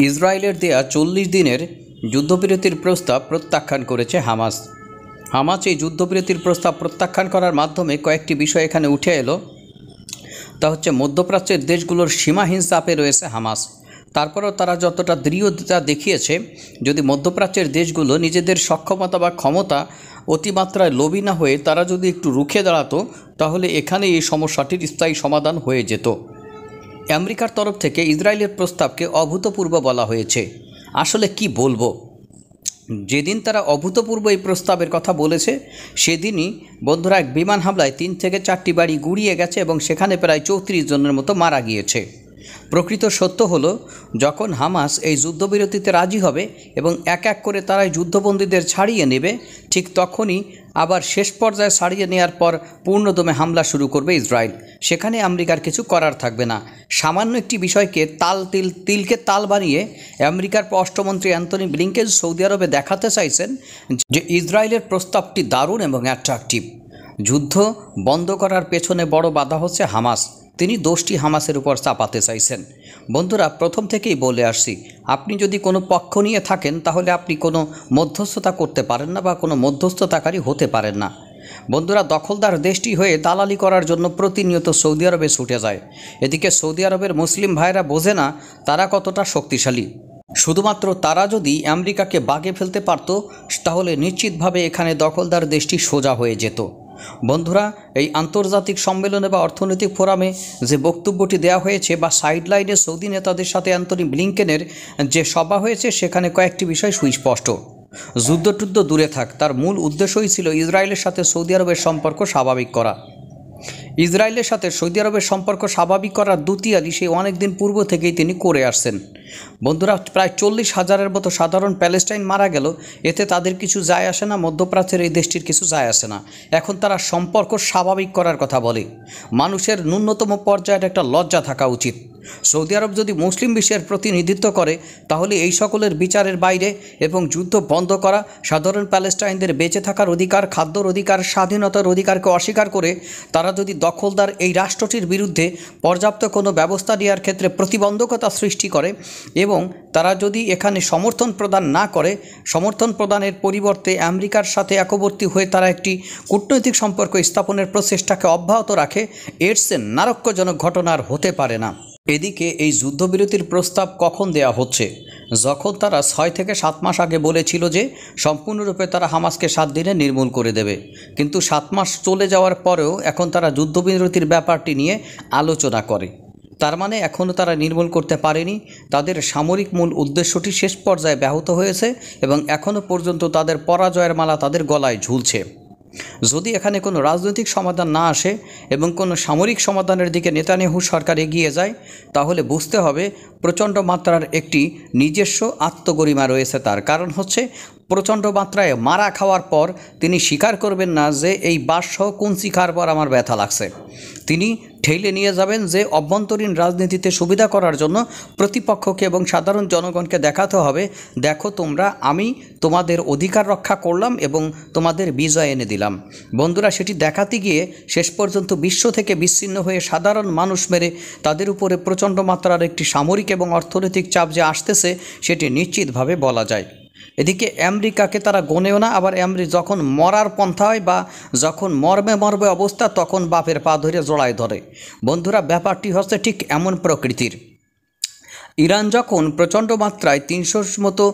ইসরায়েলের দেয়া 40 দিনের যুদ্ধবিরতির প্রস্তাব প্রত্যাখ্যান করেছে হামাস। হামাস এই যুদ্ধবিরতির প্রস্তাব প্রত্যাখ্যান করার মাধ্যমে কয়েকটি বিষয় এখানে উঠে এলো। তা হচ্ছে মধ্যপ্রাচ্যের দেশগুলোর সীমাহীন চাপে রয়েছে হামাস। তারপরেও তারা যতটা দৃঢ়তা দেখিয়েছে, যদি মধ্যপ্রাচ্যের দেশগুলো নিজেদের সক্ষমতা বা ক্ষমতা অতিমাত্রায় লোভী না হয়ে তারা যদি একটু রুখে দাঁড়াতো, তাহলে এখানে এই সমস্যাটির স্থায়ী সমাধান হয়ে যেত। আমেরিকার তরফ থেকে ইসরায়েলের প্রস্তাবকে অভূতপূর্ব বলা হয়েছে। আসলে কি বলবো, যেদিন তারা অভূতপূর্ব এই প্রস্তাবের কথা বলেছে, সেদিনই বন্ধুরা এক বিমান হামলায় 3 থেকে 4টি বাড়ি গুড়িয়ে গেছে এবং সেখানে প্রায় 34 জনের মতো মারা গিয়েছে। প্রকৃত সত্য হলো, যখন হামাস এই যুদ্ধবিরতিতে রাজি হবে এবং এক এক করে তারা যুদ্ধবন্দীদের ছাড়িয়ে নেবে, ঠিক তখনই আবার শেষ পর্যায়ে ছাড়িয়ে নেওয়ার পর পূর্ণদমে হামলা শুরু করবে ইসরায়েল। সেখানে আমেরিকার কিছু করার থাকবে না। সামান্য একটি বিষয়কে তিলকে তাল বানিয়ে আমেরিকার পররাষ্ট্রমন্ত্রী অ্যান্থনি ব্লিংকেন সৌদি আরবে দেখাতে চাইছেন যে ইসরায়েলের প্রস্তাবটি দারুণ এবং অ্যাট্রাকটিভ। যুদ্ধ বন্ধ করার পেছনে বড় বাধা হচ্ছে হামাস। তিনি দোষটি হামাসের উপর চাপাতে চাইছেন। বন্ধুরা, প্রথম থেকেই বলে আসছি, আপনি যদি কোনো পক্ষ নিয়ে থাকেন, তাহলে আপনি কোনো মধ্যস্থতা করতে পারেন না বা কোনো মধ্যস্থতাকারী হতে পারেন না। বন্ধুরা, দখলদার দেশটি হয়ে দালালি করার জন্য প্রতিনিয়ত সৌদি আরবে ছুটে যায়। এদিকে সৌদি আরবের মুসলিম ভাইরা বোঝে না তারা কতটা শক্তিশালী। শুধুমাত্র তারা যদি আমেরিকাকে বাগে ফেলতে পারত, তাহলে নিশ্চিতভাবে এখানে দখলদার দেশটি সোজা হয়ে যেত। বন্ধুরা, এই আন্তর্জাতিক সম্মেলনে বা অর্থনৈতিক ফোরামে যে বক্তব্যটি দেওয়া হয়েছে বা সাইডলাইনে সৌদি নেতাদের সাথে অ্যান্থনি ব্লিংকেনের যে সভা হয়েছে, সেখানে কয়েকটি বিষয় সুস্পষ্ট। যুদ্ধটুদ্ধ দূরে থাক, তার মূল উদ্দেশ্যই ছিল ইসরায়েলের সাথে সৌদি আরবের সম্পর্ক স্বাভাবিক করা। ইসরায়েলের সাথে সৌদি আরবের সম্পর্ক স্বাভাবিক করার দুতিয়ালি সে অনেক দিন পূর্ব থেকেই তিনি করে আসছেন। বন্ধুরা, প্রায় 40,000-এর মতো সাধারণ প্যালেস্টাইন মারা গেল, এতে তাদের কিছু যায় আসে না, মধ্যপ্রাচ্যের এই দেশটির কিছু যায় আসে না। এখন তারা সম্পর্ক স্বাভাবিক করার কথা বলে। মানুষের ন্যূনতম পর্যায়ের একটা লজ্জা থাকা উচিত। সৌদি আরব যদি মুসলিম বিশ্বের প্রতিনিধিত্ব করে, তাহলে এই সকলের বিচারের বাইরে এবং যুদ্ধ বন্ধ করা, সাধারণ প্যালেস্টাইনদের বেঁচে থাকার অধিকার, খাদ্যর অধিকার, স্বাধীনতার অধিকারকে অস্বীকার করে তারা যদি দখলদার এই রাষ্ট্রটির বিরুদ্ধে পর্যাপ্ত কোনো ব্যবস্থা নেওয়ার ক্ষেত্রে প্রতিবন্ধকতা সৃষ্টি করে এবং তারা যদি এখানে সমর্থন প্রদান না করে, সমর্থন প্রদানের পরিবর্তে আমেরিকার সাথে একবর্তী হয়ে তারা একটি কূটনৈতিক সম্পর্ক স্থাপনের প্রচেষ্টাকে অব্যাহত রাখে, এর চেয়ে নারক্যজনক ঘটনা আর হতে পারে না। এদিকে এই যুদ্ধবিরতির প্রস্তাব কখন দেয়া হচ্ছে? যখন তারা 6 থেকে 7 মাস আগে বলেছিল যে সম্পূর্ণরূপে তারা হামাসকে 7 দিনে নির্মূল করে দেবে, কিন্তু 7 মাস চলে যাওয়ার পরেও এখন তারা যুদ্ধবিরতির ব্যাপারটি নিয়ে আলোচনা করে। তার মানে এখনও তারা নির্মূল করতে পারেনি। তাদের সামরিক মূল উদ্দেশ্যটি শেষ পর্যায়ে ব্যাহত হয়েছে এবং এখনও পর্যন্ত তাদের পরাজয়ের মালা তাদের গলায় ঝুলছে। যদি এখানে কোনো রাজনৈতিক সমাধান না আসে এবং কোনো সামরিক সমাধানের দিকে নেতানিয়াহু সরকার এগিয়ে যায়, তাহলে বুঝতে হবে প্রচণ্ড মাত্রার একটি নিজস্ব আত্মগরিমা রয়েছে তার। কারণ হচ্ছে, প্রচণ্ড মাত্রায় মারা খাওয়ার পর তিনি স্বীকার করবেন না যে এই বাসসহ কুঞ্চি খাওয়ার পর আমার ব্যথা লাগছে। তিনি ঠেলে নিয়ে যাবেন যে অভ্যন্তরীণ রাজনীতিতে সুবিধা করার জন্য প্রতিপক্ষকে এবং সাধারণ জনগণকে দেখাতে হবে, দেখো তোমরা, আমি তোমাদের অধিকার রক্ষা করলাম এবং তোমাদের বিজয় এনে দিলাম। বন্ধুরা, সেটি দেখাতে গিয়ে শেষ পর্যন্ত বিশ্ব থেকে বিচ্ছিন্ন হয়ে সাধারণ মানুষ মেরে তাদের উপরে প্রচণ্ড মাত্রার একটি সামরিক এবং অর্থনৈতিক চাপ যে আসতেছে, সেটি নিশ্চিতভাবে বলা যায়। এদিকে আমেরিকাকে তারা গণেও না, আবার যখন মরার পন্থা হয় বা যখন মরবে অবস্থা, তখন বাপের পা ধরে জড়ায় ধরে। বন্ধুরা, ব্যাপারটি হচ্ছে ঠিক এমন প্রকৃতির। ইরান যখন প্রচণ্ড মাত্রায় 300 মতো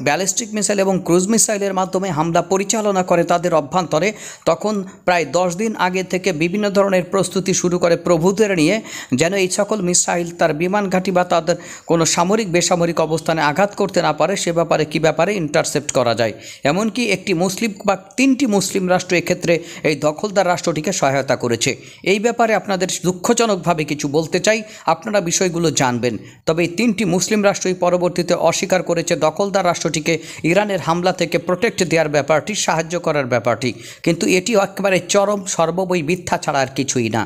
ব্যালিস্টিক মিসাইল এবং ক্রুজ মিসাইলের মাধ্যমে হামলা পরিচালনা করে তাদের অভ্যন্তরে, তখন প্রায় 10 দিন আগে থেকে বিভিন্ন ধরনের প্রস্তুতি শুরু করে প্রভুদের নিয়ে, যেন এই সকল মিসাইল তার বিমান ঘাঁটি বা তাদের কোনো সামরিক বেসামরিক অবস্থানে আঘাত করতে না পারে, সে ব্যাপারে কী ব্যাপারে ইন্টারসেপ্ট করা যায়। এমনকি একটি মুসলিম বা 3টি মুসলিম রাষ্ট্র এক্ষেত্রে এই দখলদার রাষ্ট্রটিকে সহায়তা করেছে। এই ব্যাপারে আপনাদের দুঃখজনকভাবে কিছু বলতে চাই, আপনারা বিষয়গুলো জানবেন। তবে 3টি মুসলিম রাষ্ট্রই পরবর্তীতে অস্বীকার করেছে দখলদার রাষ্ট্রটিকে ইরানের হামলা থেকে প্রোটেক্ট দেওয়ার ব্যাপারটি, সাহায্য করার ব্যাপারটি। কিন্তু এটি একেবারে চরম সর্ববই মিথ্যা ছাড়া আর কিছুই না।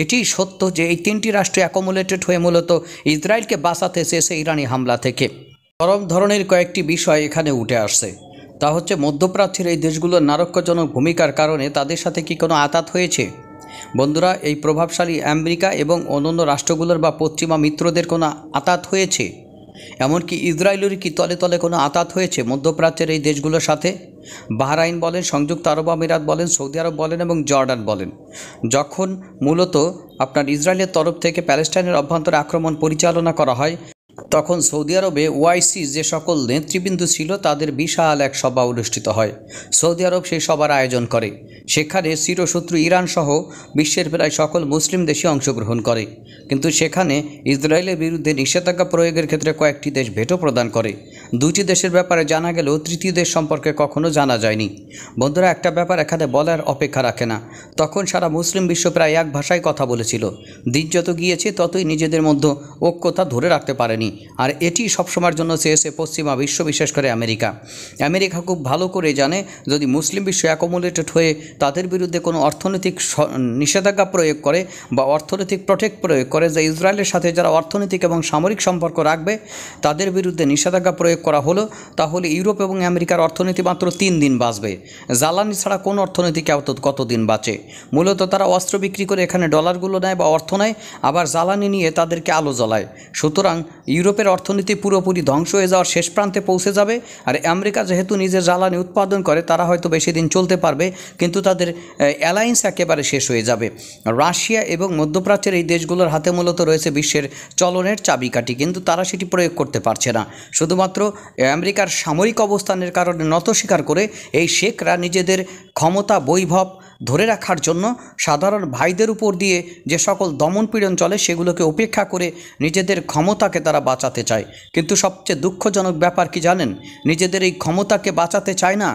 এটি সত্য যে এই 3টি রাষ্ট্র অ্যাকোমোলেটেড হয়ে মূলত ইসরায়েলকে বাঁচাতে চেয়েছে ইরানি হামলা থেকে। চরম ধরনের কয়েকটি বিষয় এখানে উঠে আসছে। তা হচ্ছে, মধ্যপ্রাচ্যের এই দেশগুলোর নারক্যজনক ভূমিকার কারণে তাদের সাথে কি কোনো আঘাত হয়েছে? বন্ধুরা, এই প্রভাবশালী আমেরিকা এবং অন্যান্য রাষ্ট্রগুলোর বা পশ্চিমা মিত্রদের কোনো আঘাত হয়েছে? এমনকি ইসরায়েলের কি তলে তলে কোনো আঁতাত হয়েছে মধ্যপ্রাচ্যের এই দেশগুলোর সাথে? বাহরাইন বলেন, সংযুক্ত আরব আমিরাত বলেন, সৌদি আরব বলেন এবং জর্ডান বলেন, যখন মূলত আপনার ইসরায়েলের তরফ থেকে প্যালেস্টাইনের অভ্যন্তরে আক্রমণ পরিচালনা করা হয়, তখন সৌদি আরবে ওআইসি যে সকল নেতৃবৃন্দ ছিল তাদের বিশাল এক সভা অনুষ্ঠিত হয়। সৌদি আরব সেই সভার আয়োজন করে। সেখানে চিরশত্রু ইরান সহ বিশ্বের প্রায় সকল মুসলিম দেশই অংশগ্রহণ করে। কিন্তু সেখানে ইসরায়েলের বিরুদ্ধে নিষেধাজ্ঞা প্রয়োগের ক্ষেত্রে কয়েকটি দেশ ভেটো প্রদান করে। দুটি দেশের ব্যাপারে জানা গেলেও তৃতীয় দেশ সম্পর্কে কখনো জানা যায়নি। বন্ধুরা, একটা ব্যাপার এখানে বলার অপেক্ষা রাখে না। তখন সারা মুসলিম বিশ্ব প্রায় এক ভাষায় কথা বলেছিল। দিন যত গিয়েছে ততই নিজেদের মধ্যে ঐক্যতা ধরে রাখতে পারেনি। আর এটি সবসময়ের জন্য চেয়েছে পশ্চিমা বিশ্ব, বিশেষ করে আমেরিকা। আমেরিকা খুব ভালো করে জানে, যদি মুসলিম বিশ্ব অ্যাকোমোডেটেড হয়ে তাদের বিরুদ্ধে কোনো অর্থনৈতিক নিষেধাজ্ঞা প্রয়োগ করে বা অর্থনৈতিক প্রোটেক্ট প্রয়োগ করে, যে ইসরায়েলের সাথে যারা অর্থনৈতিক এবং সামরিক সম্পর্ক রাখবে তাদের বিরুদ্ধে নিষেধাজ্ঞা প্রয়োগ করা হলো, তাহলে ইউরোপ এবং আমেরিকার অর্থনীতি মাত্র 3 দিন বাঁচবে। জ্বালানি ছাড়া কোন অর্থনীতি কতদিন বাঁচে? মূলত তারা অস্ত্র বিক্রি করে এখানে ডলারগুলো নেয় বা অর্থ নেয়, আবার জ্বালানি নিয়ে তাদেরকে আলো জ্বলায়। সুতরাং ইউরোপের অর্থনীতি পুরোপুরি ধ্বংস হয়ে যাওয়ার শেষ প্রান্তে পৌঁছে যাবে। আর আমেরিকা যেহেতু নিজের জ্বালানি উৎপাদন করে, তারা হয়তো বেশি দিন চলতে পারবে, কিন্তু তাদের অ্যালায়েন্স একেবারে শেষ হয়ে যাবে। রাশিয়া এবং মধ্যপ্রাচ্যের এই দেশগুলোর হাতে মূলত রয়েছে বিশ্বের চলনের চাবিকাঠি, কিন্তু তারা সেটি প্রয়োগ করতে পারছে না। শুধুমাত্র আমেরিকার সামরিক অবস্থানের কারণে নত স্বীকার করে এই শেখরা নিজেদের ক্ষমতা বৈভব ধরে রাখার জন্য সাধারণ ভাইদের উপর দিয়ে যে সকল দমনপীড়ন চলে সেগুলোকে উপেক্ষা করে নিজেদের ক্ষমতাকে তারা বাঁচাতে চায়। কিন্তু সবচেয়ে দুঃখজনক ব্যাপার কি জানেন? নিজেদের এই ক্ষমতাকে বাঁচাতে চায় না।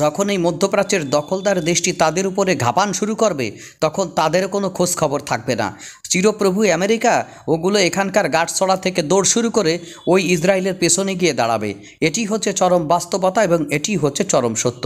যখন এই মধ্যপ্রাচ্যের দখলদার দেশটি তাদের উপরে ঘাপান শুরু করবে, তখন তাদের কোনো খোঁজ খবর থাকবে না। চিরপ্রভু আমেরিকা ওগুলো এখানকার গাঁটছড়া থেকে দৌড় শুরু করে ওই ইসরায়েলের পেছনে গিয়ে দাঁড়াবে। এটি হচ্ছে চরম বাস্তবতা এবং এটি হচ্ছে চরম সত্য।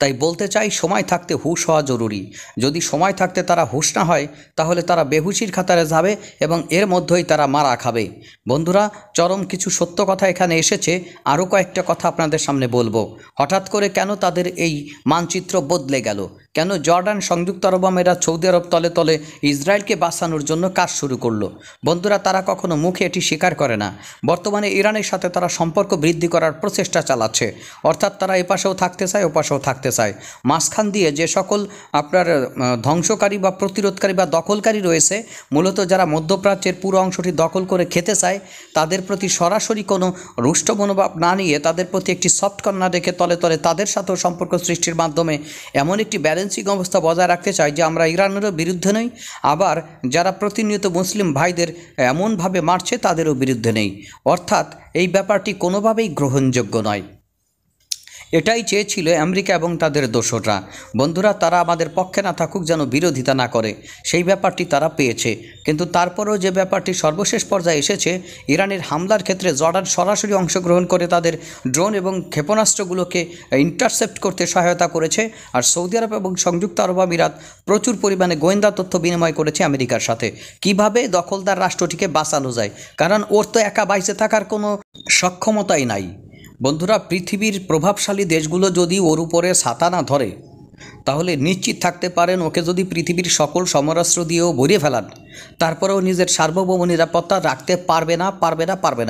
তাই বলতে চাই, সময় থাকতে হুঁশ হওয়া জরুরি। যদি সময় থাকতে তারা হুঁশ না হয়, তাহলে তারা বেহুশির খাতারে যাবে এবং এর মধ্যেই তারা মারা খাবে। বন্ধুরা, চরম কিছু সত্য কথা এখানে এসেছে। আরও কয়েকটা কথা আপনাদের সামনে বলবো। হঠাৎ করে কেন তাদের এই মানচিত্র বদলে গেল? কেন জর্ডান, সংযুক্ত আরব আমিরাত, সৌদি আরব তলে তলে ইসরায়েলকে বাঁচানোর জন্য কাজ শুরু করলো? বন্ধুরা, তারা কখনো মুখে এটি স্বীকার করে না। বর্তমানে ইরানের সাথে তারা সম্পর্ক বৃদ্ধি করার প্রচেষ্টা চালাচ্ছে। অর্থাৎ তারা এপাশেও থাকতে চায়, ওপাশেও থাকতে চায়। মাঝখান দিয়ে যে সকল আপনার ধ্বংসকারী বা প্রতিরোধকারী বা দখলকারী রয়েছে, মূলত যারা মধ্যপ্রাচ্যের পুরো অংশটি দখল করে খেতে চায়, তাদের প্রতি সরাসরি কোনো রুষ্ট মনোভাব না নিয়ে, তাদের প্রতি একটি সফট কর্নার রেখে তলে তলে তাদের সাথেও সম্পর্ক সৃষ্টির মাধ্যমে এমন একটি ব্যালেন্সিং অবস্থা বজায় রাখতে চাই যে আমরা ইরানেরও বিরুদ্ধে নই, আবার যারা প্রতিনিয়ত মুসলিম ভাইদের এমনভাবে মারছে তাদেরও বিরুদ্ধে নেই। অর্থাৎ এই ব্যাপারটি কোনোভাবেই গ্রহণযোগ্য নয়। এটাই চেয়েছিল আমেরিকা এবং তাদের দোসররা। বন্ধুরা, তারা আমাদের পক্ষে না থাকুক, যেন বিরোধিতা না করে, সেই ব্যাপারটি তারা পেয়েছে। কিন্তু তারপরেও যে ব্যাপারটি সর্বশেষ পর্যায়ে এসেছে, ইরানের হামলার ক্ষেত্রে জর্ডান সরাসরি অংশগ্রহণ করে তাদের ড্রোন এবং ক্ষেপণাস্ত্রগুলোকে ইন্টারসেপ্ট করতে সহায়তা করেছে। আর সৌদি আরব এবং সংযুক্ত আরব আমিরাত প্রচুর পরিমাণে গোয়েন্দা তথ্য বিনিময় করেছে আমেরিকার সাথে, কিভাবে দখলদার রাষ্ট্রটিকে বাঁচানো যায়। কারণ ওর তো একা বাইচে থাকার কোনো সক্ষমতাই নাই। বন্ধুরা, পৃথিবীর প্রভাবশালী দেশগুলো যদি ওর উপরে ছাতা না ধরে, তাহলে নিশ্চিত থাকতে পারেন ওকে যদি পৃথিবীর সকল সমরাস্ত্র দিয়েও ভরিয়ে ফেলান, তারপরেও নিজের সার্বভৌম নিরাপত্তা রাখতে পারবে না।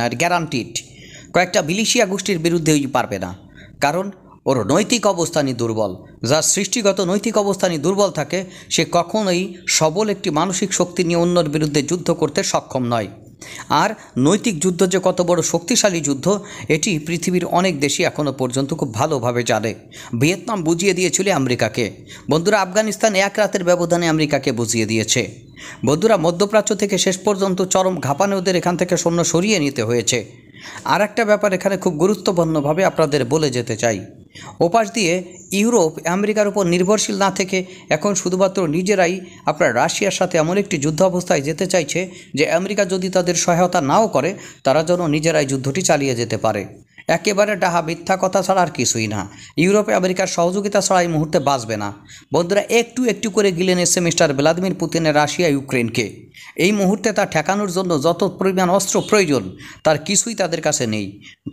আর গ্যারান্টিড। কয়েকটা বিলিশিয়া গোষ্ঠীর বিরুদ্ধেই পারবে না, কারণ ওর নৈতিক অবস্থানই দুর্বল। যার সৃষ্টিগত নৈতিক অবস্থানই দুর্বল থাকে, সে কখনোই সবল একটি মানসিক শক্তি নিয়ে অন্যর বিরুদ্ধে যুদ্ধ করতে সক্ষম নয়। আর নৈতিক যুদ্ধ যে কত বড় শক্তিশালী যুদ্ধ, এটি পৃথিবীর অনেক দেশই এখনও পর্যন্ত খুব ভালোভাবে জানে। ভিয়েতনাম বুঝিয়ে দিয়েছিল আমেরিকাকে। বন্ধুরা, আফগানিস্তান এক রাতের ব্যবধানে আমেরিকাকে বুঝিয়ে দিয়েছে। বন্ধুরা, মধ্যপ্রাচ্য থেকে শেষ পর্যন্ত চরম ঘাপানে ওদের এখান থেকে সৈন্য সরিয়ে নিতে হয়েছে। আর একটা ব্যাপার এখানে খুব গুরুত্বপূর্ণভাবে আপনাদের বলে যেতে চাই। ওপাশ দিয়ে ইউরোপ আমেরিকার উপর নির্ভরশীল না থেকে এখন শুধুমাত্র নিজেরাই আপনার রাশিয়ার সাথে এমন একটি যুদ্ধ অবস্থায় যেতে চাইছে যে আমেরিকা যদি তাদের সহায়তা নাও করে, তারা যেন নিজেরাই যুদ্ধটি চালিয়ে যেতে পারে। একেবারে ডাহা মিথ্যা কথা ছাড়া আর কিছুই না। ইউরোপে আমেরিকার সহযোগিতা ছাড়া এই মুহূর্তে বাঁচবে না। বন্ধুরা, একটু একটু করে গিলে নিচ্ছে মিস্টার ভ্লাদিমির পুতিনের রাশিয়া ইউক্রেনকে। এই মুহূর্তে তা ঠেকানোর জন্য যত পরিমাণ অস্ত্র প্রয়োজন, তার কিছুই তাদের কাছে নেই।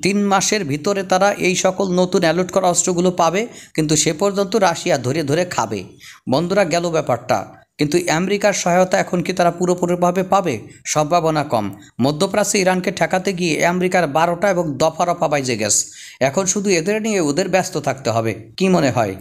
3 মাসের ভিতরে তারা এই সকল নতুন অ্যালট করা অস্ত্রগুলো পাবে, কিন্তু সে পর্যন্ত রাশিয়া ধরে ধরে খাবে। বন্ধুরা, গেল ব্যাপারটা। কিন্তু আমেরিকার সহায়তা এখন কি তারা পুরোপুরিভাবে পাবে? সম্ভাবনা কম। মধ্যপ্রাচ্যে ইরানকে ঠেকাতে গিয়ে আমেরিকার 12টা এবং দফা রফা বাইজে গেছে। এখন শুধু এদের নিয়ে ওদের ব্যস্ত থাকতে হবে। কি মনে হয়?